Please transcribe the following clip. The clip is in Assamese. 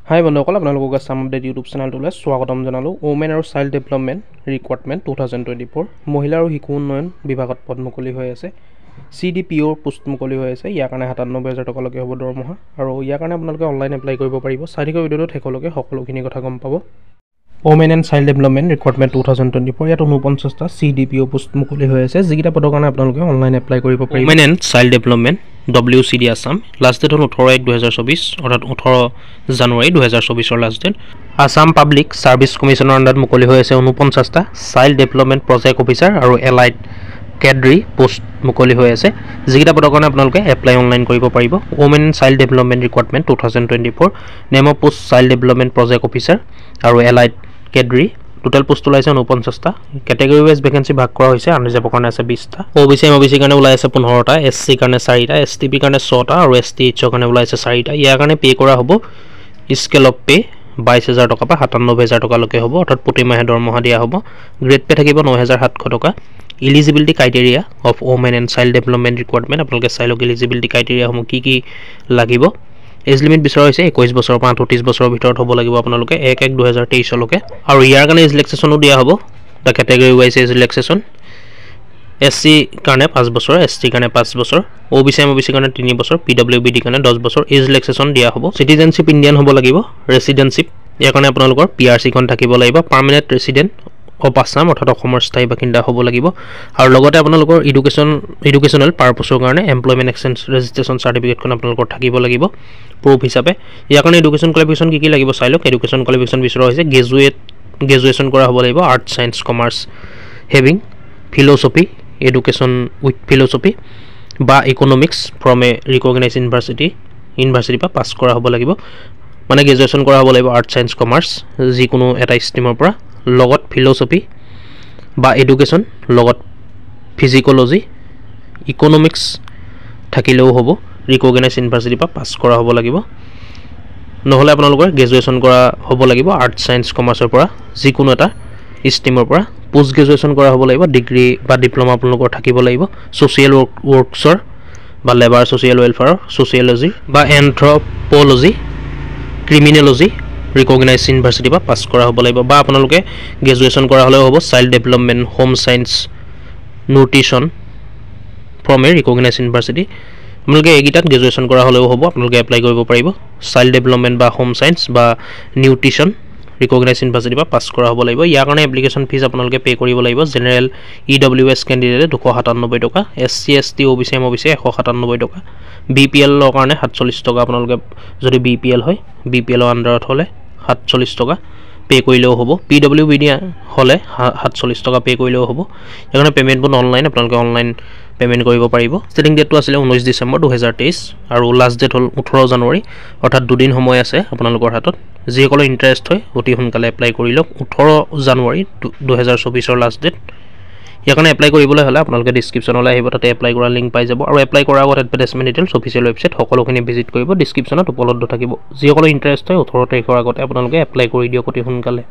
হাই বন্ধুসকল, আপোনালোকক আছাম আপডেট ইউটিউব চেনেলটোলৈ স্বাগতম জনালোঁ। ওমেন আৰু চাইল্ড ডেভেলপমেণ্ট ৰিক্ৰুইটমেণ্ট 2024 মহিলা আৰু শিশু উন্নয়ন বিভাগত পদ মুকলি হৈ আছে। CDPOৰ পোষ্ট মুকলি হৈ আছে। ইয়াৰ কাৰণে 97,000 টকালৈকে হ'ব দৰমহা আৰু ইয়াৰ কাৰণে আপোনালোকে অনলাইন এপ্লাই কৰিব পাৰিব। চাই থকা ভিডিঅ'টোত শেষলৈকে সকলোখিনি কথা গম পাব। Women and child development recruitment 2024 ইয়াত 49টা CDPO পোষ্ট মুকলি হৈ আছে, যিকেইটা পদৰ কাৰণে আপোনালোকে অনলাইন এপ্লাই কৰিব পাৰিব। Women and child development WCD Assam, last date হ'ল 18/1/2024, অৰ্থাৎ 18 জানুৱাৰী 2024 last date. Assam public service কমিশ্যনৰ আণ্ডাৰত মুকলি হৈ আছে 49টা চাইল্ড ডেভেলপমেণ্ট প্ৰজেক্ট অফিচাৰ আৰু এলাইড কেড্ৰি পোষ্ট মুকলি হৈ আছে, যিকেইটা পদৰ কাৰণে আপোনালোকে এপ্লাই অনলাইন কৰিব পাৰিব। Women and child development recruitment 2024 name of post child development project officer আৰু এলাইড কেড্ৰি। টোটেল পোষ্ট ওলাইছে 49টা। কেটেগৰী ৱাইজ ভেকেঞ্চি ভাগ কৰা হৈছে। আনৰিজাৰ্ভৰ কাৰণে আছে 20টা, OBC MOBC কাৰণে ওলাই আছে 15টা, SC কাৰণে 4টা, STP কাৰণে 6টা আৰু STHৰ কাৰণে ওলাইছে 4টা। ইয়াৰ কাৰণে পে' কৰা হ'ব স্কেল অফ পে' 22,000 টকাৰ পৰা 97,000 টকালৈকে হ'ব, অৰ্থাৎ প্ৰতিমাহে দৰমহা দিয়া হ'ব। গ্ৰেড পে' থাকিব 9,700 টকা। Eligibility criteria of women and child development recruitment, আপোনালোকে চাই লওক ইলিজিবিলিটি ক্ৰাইটেৰিয়াসমূহ কি লাগিব। এজ লিমিট বিচৰা হৈছে 21 বছৰৰ পৰা 38 বছৰৰ ভিতৰত হ'ব লাগিব আপোনালোকে 1/1/2023 আৰু ইয়াৰ কাৰণে এজ ৰিলেক্সেশ্যনো দিয়া হ'ব। The category wise age relaxation SC কাৰণে 5 বছৰ, ST কাৰণে 5 বছৰ, OBC MOBC কাৰণে 3 বছৰ, PWBD কাৰণে 10 বছৰ এজ ৰিলেক্সেশ্যন দিয়া হ'ব। চিটিজেনশ্বিপ ইণ্ডিয়ান হ'ব লাগিব। ৰেচিডেণ্টশ্বিপ ইয়াৰ কাৰণে আপোনালোকৰ PRCখন থাকিব লাগিব। পাৰ্মানেণ্ট ৰেচিডেণ্ট অফ আছাম, অৰ্থাৎ অসমৰ স্থায়ী বাসিন্দা হ'ব লাগিব আৰু লগতে আপোনালোকৰ এডুকেশ্যনেল পাৰপছৰ কাৰণে এমপ্লয়মেণ্ট এক্সচেঞ্জ ৰেজিষ্ট্ৰেশ্যন চাৰ্টিফিকেটখন আপোনালোকৰ থাকিব লাগিব প্ৰুফ হিচাপে। ইয়াৰ কাৰণে এডুকেশ্যন কোৱালিফিকেশ্যন কি লাগিব চাই লওক। এডুকেশ্যন কোৱালিফিকেশ্যন বিচৰা হৈছে গ্ৰেজুৱেশ্যন কৰা হ'ব লাগিব, arts science commerce having philosophy, education with philosophy বা ইকনমিক্স ফ্ৰম এ ৰিকগনাইজ ইউনিভাৰ্চিটিৰ পৰা পাছ কৰা হ'ব লাগিব। মানে গ্ৰেজুৱেশ্যন কৰা হ'ব লাগিব আৰ্টছ ছায়েন্স কমাৰ্চ যিকোনো এটা ষ্ট্ৰীমৰ পৰা, লগত ফিল'চফি বা এডুকেশ্যন, লগত ফিজিকলজি, ইকনমিক্স থাকিলেও হ'ব, ৰিকগনাইজ ইউনিভাৰ্চিটিৰ পৰা পাছ কৰা হ'ব লাগিব। নহ'লে আপোনালোকৰ গ্ৰেজুৱেশ্যন কৰা হ'ব লাগিব আৰ্টছ ছায়েন্স কমাৰ্চৰ পৰা যিকোনো এটা ষ্ট্ৰীমৰ পৰা। পোষ্ট গ্ৰেজুৱেশ্যন কৰা হ'ব লাগিব, ডিগ্ৰী বা ডিপ্ল'মা আপোনালোকৰ থাকিব লাগিব। ছ'চিয়েল ৱৰ্কছৰ বা লেবাৰ ছ'চিয়েল ৱেলফেয়াৰ, ছ'চিয়লজি বা এন্থ্ৰপ'লজি, ক্ৰিমিনলজি ৰিকগনাইজ ইউনিভাৰ্চিটিৰ পৰা পাছ কৰা হ'ব লাগিব। বা আপোনালোকে গ্ৰেজুৱেশ্যন কৰা হ'লেও হ'ব child development, home science, nutrition from A recognise university. আপোনালোকে এইকেইটাত গ্ৰেজুৱেশ্যন কৰা হ'লেও হ'ব, আপোনালোকে এপ্লাই কৰিব পাৰিব। চাইল্ড ডেভেলপমেণ্ট বা হোম ছায়েন্স বা নিউট্ৰিশ্যন ৰিকগনাইজ ইউনিভাৰ্চিটিৰ পৰা পাছ কৰা হ'ব লাগিব। ইয়াৰ কাৰণে এপ্লিকেশ্যন ফিজ আপোনালোকে পে' কৰিব লাগিব। জেনেৰেল EWS কেণ্ডিডেটে 297 টকা, SC ST OBC MOBC 197 টকা, BPLৰ কাৰণে 47 টকা। আপোনালোকে যদি BPL হয়, BPLৰ আণ্ডাৰত হ'লে 47 টকা পে' কৰিলেও হ'ব। PWBD হ'লে 47 টকা পে' কৰিলেও হ'ব। সেইকাৰণে পে'মেণ্টবোৰ অনলাইন, আপোনালোকে অনলাইন পে'মেণ্ট কৰিব পাৰিব। ষ্টাৰ্টিং ডেটটো আছিলে 19 ডিচেম্বৰ 2023 আৰু লাষ্ট ডেট হ'ল 18 জানুৱাৰী, অৰ্থাৎ 2 দিন সময় আছে আপোনালোকৰ হাতত। যিসকলৰ ইণ্টাৰেষ্ট হয় অতি সোনকালে এপ্লাই কৰি লওক। 18 জানুৱাৰী 2024 লাষ্ট ডেট। ইয়াৰ কাৰণে এপ্লাই কৰিবলৈ হ'লে আপোনালোকে ডিছক্ৰিপশ্যনলৈ আহিব, তাতে এপ্লাই কৰা লিংক পাই যাব আৰু এপ্লাই কৰাৰ আগত এডভাৰটাইজমেণ্ট ডিটেইলছ অফিচিয়েল ৱেবছাইট সকলোখিনি ভিজিট কৰিব, ডিছক্ৰিপশ্যনত উপলব্ধ থাকিব। যিসকলৰ ইণ্টাৰেষ্ট হয় 18 তাৰিখৰ আগতে আপোনালোকে এপ্লাই কৰি দিয়ক অতি সোনকালে।